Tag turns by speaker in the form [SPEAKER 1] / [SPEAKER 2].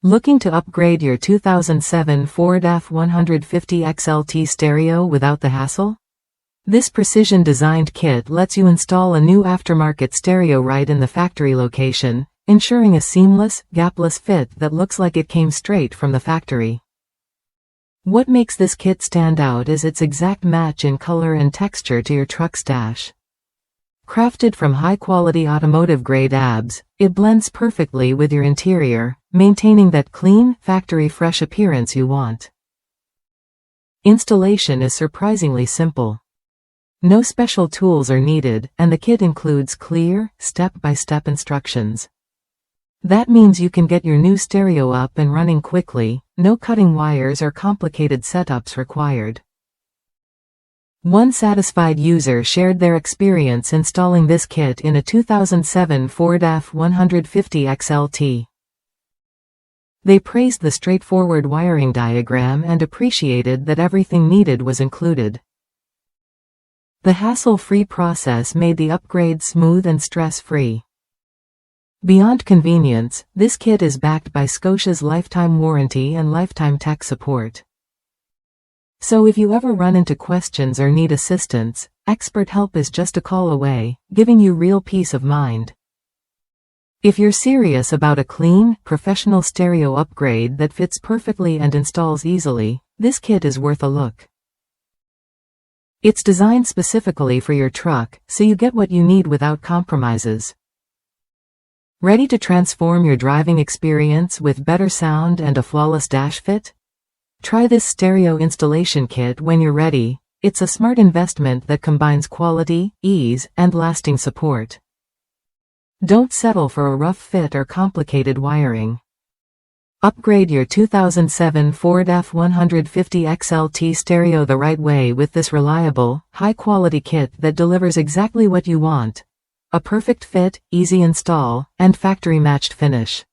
[SPEAKER 1] Looking to upgrade your 2007 Ford F-150 XLT stereo without the hassle? This precision-designed kit lets you install a new aftermarket stereo right in the factory location, ensuring a seamless, gapless fit that looks like it came straight from the factory. What makes this kit stand out is its exact match in color and texture to your truck's dash. Crafted from high-quality automotive-grade ABS, it blends perfectly with your interior, maintaining that clean, factory-fresh appearance you want. Installation is surprisingly simple. No special tools are needed, and the kit includes clear, step-by-step instructions. That means you can get your new stereo up and running quickly, no cutting wires or complicated setups required. One satisfied user shared their experience installing this kit in a 2007 Ford F-150 XLT. They praised the straightforward wiring diagram and appreciated that everything needed was included. The hassle-free process made the upgrade smooth and stress-free. Beyond convenience, this kit is backed by Scotia's lifetime warranty and lifetime tech support. So if you ever run into questions or need assistance, expert help is just a call away, giving you real peace of mind. If you're serious about a clean, professional stereo upgrade that fits perfectly and installs easily, this kit is worth a look. It's designed specifically for your truck, so you get what you need without compromises. Ready to transform your driving experience with better sound and a flawless dash fit? Try this stereo installation kit when you're ready. It's a smart investment that combines quality, ease, and lasting support. Don't settle for a rough fit or complicated wiring. Upgrade your 2007 Ford F-150 XLT stereo the right way with this reliable, high-quality kit that delivers exactly what you want. A perfect fit, easy install, and factory-matched finish.